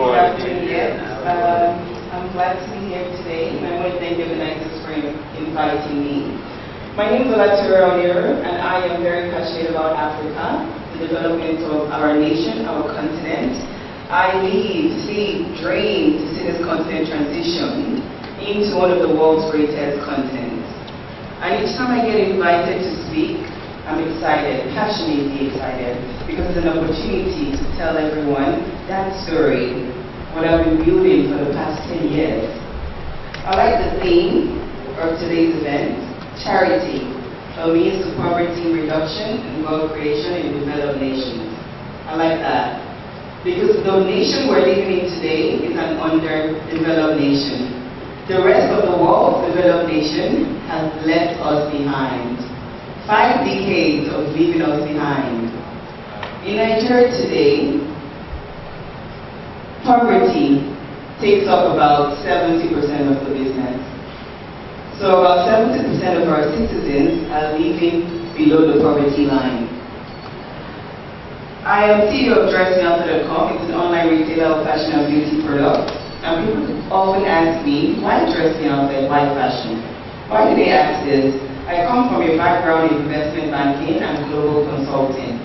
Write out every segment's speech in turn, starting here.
Good afternoon, yes. I'm glad to be here today, and I want to thank the organizers for inviting me. My name is Olatorera Oniru, and I am very passionate about Africa, the development of our nation, our continent. I live, sleep, dream to see this continent transition into one of the world's greatest continents. And each time I get invited to speak, I'm excited, passionately excited, because it's an opportunity to tell everyone that story, what I've been building for the past 10 years. I like the theme of today's event, charity, a means to poverty reduction and wealth creation in developed nations. I like that, because the nation we're living in today is an underdeveloped nation. The rest of the world, developed nation, has left us behind. 5 decades of leaving us behind. In Nigeria today, poverty takes up about 70% of the business. So about 70% of our citizens are living below the poverty line. I am CEO of DressMeOut.com. It's an online retailer of fashion and beauty products. And people often ask me, why dress me out and why fashion? Why do they ask this? I come from a background in investment banking and global consulting.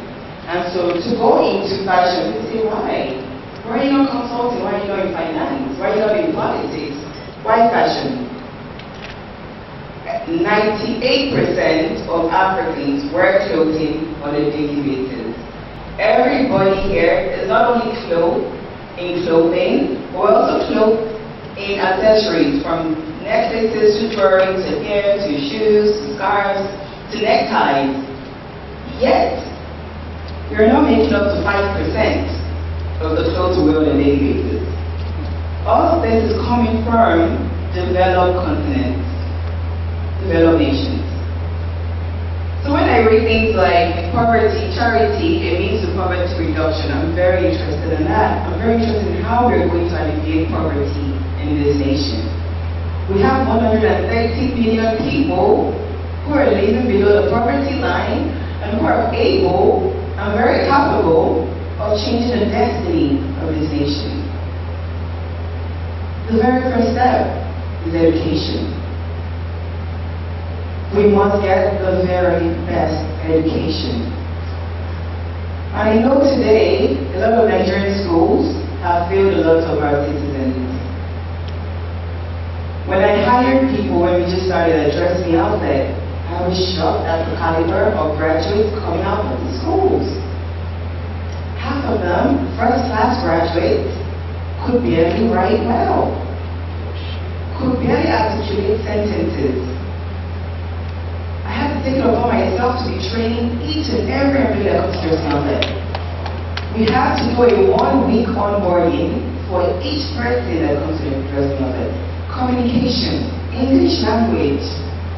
And so to go into fashion, people say, why? Why are you not consulting? Why are you not in finance? Why are you not in politics? Why fashion? 98% of Africans wear clothing on a daily basis. Everybody here is not only clothed in clothing, but we're also clothed in accessories, from necklaces to jewelry to hair to shoes to scarves to neckties. Yet, you're not making up to 5% of the clothes we wear on a daily basis. All of this is coming from developed continents, developed nations. So when I read things like poverty, charity, it means to poverty reduction, I'm very interested in that. I'm very interested in how we're going to alleviate poverty in this nation. We have 130 million people who are living below the poverty line and who are able and very capable of changing the destiny of this nation. The very first step is education. We must get the very best education. And I know today, a lot of Nigerian schools have failed a lot of our citizens. When I hired people, when we just started at Dress Me Outlet, I was shocked at the caliber of graduates coming out of the schools. Half of them, first-class graduates, could barely write well, could barely articulate sentences. I had to take it upon myself to be training each and every employee that comes to Dress Me Outlet. We have to do a 1-week onboarding for each person that comes to Dress Me Outlet. Communication, English language,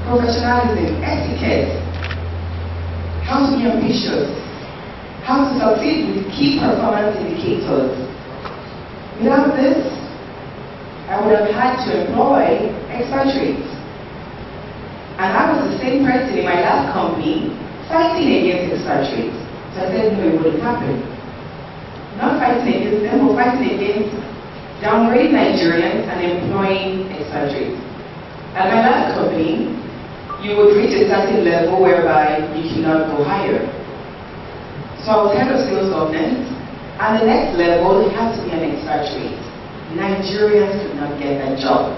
professionalism, etiquette, how to be ambitious, how to succeed with key performance indicators. Without this, I would have had to employ expatriates. And I was the same person in my last company fighting against expatriates. So I said, no, it wouldn't happen. Not fighting against them, but fighting against downgrading Nigerians and employing expatriates. At my last company, you would reach a certain level whereby you cannot go higher. So I was head of sales governance, and the next level has to be an expatriate. Nigerians could not get that job,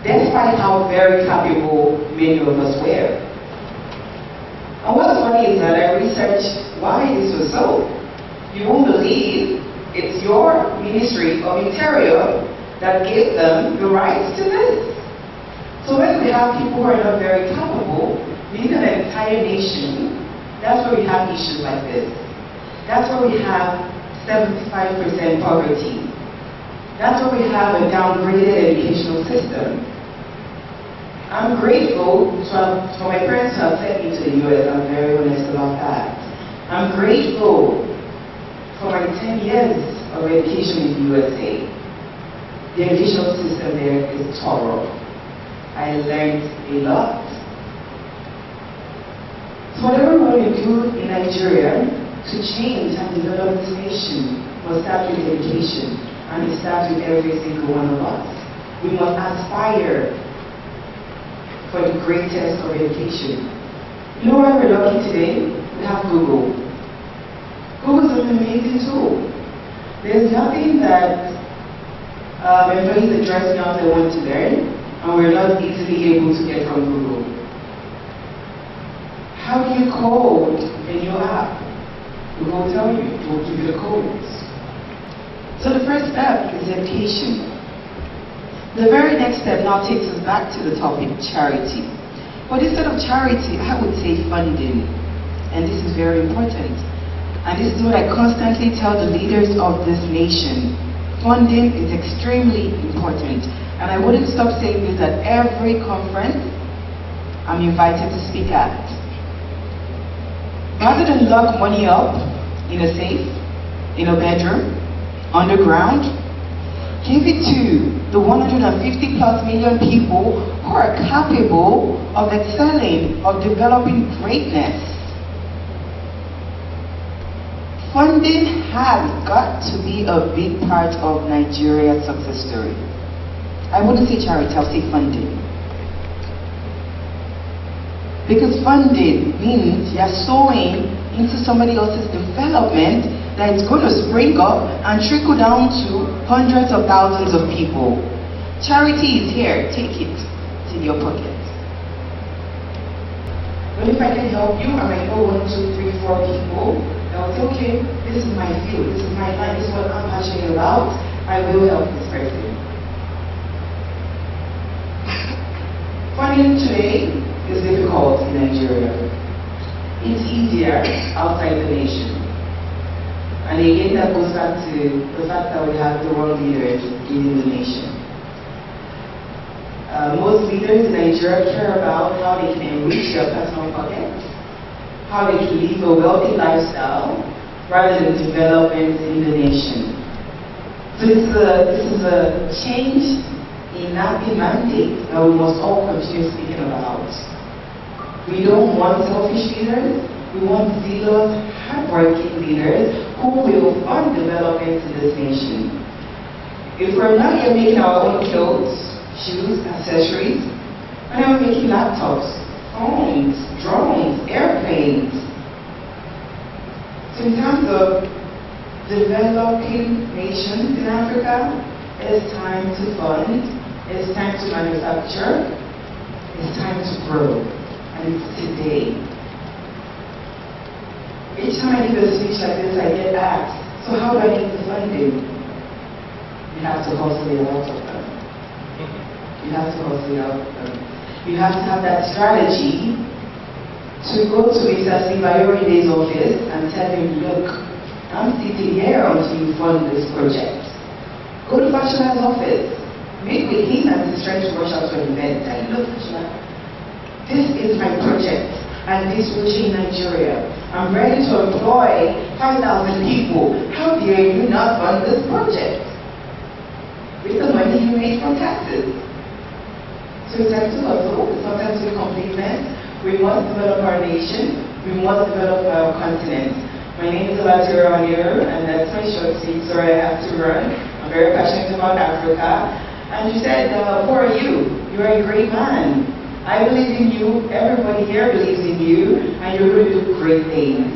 despite how very capable many of us were. And what's funny is that I researched why this was so. You won't believe it's your Ministry of Interior that gave them the rights to this. So when we have people who are not very capable, leading an entire nation, that's where we have issues like this. That's where we have 75% poverty. That's where we have a downgraded educational system. I'm grateful for my parents who have sent me to the US. I'm very honest about that. I'm grateful for my 10 years of education in the USA. The educational system there is thorough. I learned a lot. So whatever we want to do in Nigeria to change and develop this nation must start with education. and it starts with every single one of us. We must aspire for the greatest of education. You know why we're lucky today? We have Google. Google is an amazing tool. There's nothing that employees address me out they want to learn, and we're not easily able to get from Google. How do you code in your app? Google will tell you, it will give you the codes. So the first step is education. The very next step now takes us back to the topic, charity. But instead of charity, I would say funding. And this is very important. And this is what I constantly tell the leaders of this nation. Funding is extremely important. And I wouldn't stop saying this at every conference I'm invited to speak at. Rather than lock money up in a safe, in a bedroom, underground, give it to the 150+ million people who are capable of excelling, of developing greatness. Funding has got to be a big part of Nigeria's success story. I wouldn't say charity, I'll say funding. Because funding means you're sowing into somebody else's development that is going to spring up and trickle down to hundreds of thousands of people. Charity is here, take it. It's in your pocket. But if I can help you, I might know 1, 2, 3, 4 people. I'll say, okay, this is my field, this is my line, this is what I'm passionate about. I will help this person. Funding today is difficult in Nigeria. It's easier outside the nation. And again, that goes back to the fact that we have the world leaders leading the nation. Most leaders in Nigeria care about how they can enrich their personal pockets, how they can live a wealthy lifestyle, rather than development in the nation. So this is a change in napping mandate that we must all continue speaking about. We don't want selfish leaders, we want zealous, hardworking leaders who will fund development in this nation. If we're not yet making our own clothes, shoes, accessories, we're not making laptops, phones, drones, airplanes. So in terms of developing nations in Africa, it's time to fund, it's time to manufacture, it's time to grow, and it's today. Each time I give a speech like this, I get asked, so how do I get the funding? You have to hustle it out of them. You have to hustle it out of them. You have to have that strategy to go to Mr. Sibayoride's office and tell him, look, I'm sitting here until you fund this project. Go to Bachelor's office. Meet with him and he's trying to rush out to an event. Tell him, look, Bachelor, this is my project and this will change Nigeria. I'm ready to employ 5,000 people. How dare you not fund this project? With the money you made from taxes. So it's time to hustle. It's not time to completeness. We must develop our nation. We must develop our continent. My name is Olatorera Oniru, and that's my short speech. Sorry, I have to run. I'm very passionate about Africa. And you said, who are you? You are a great man. I believe in you. Everybody here believes in you, and you're going to do great things.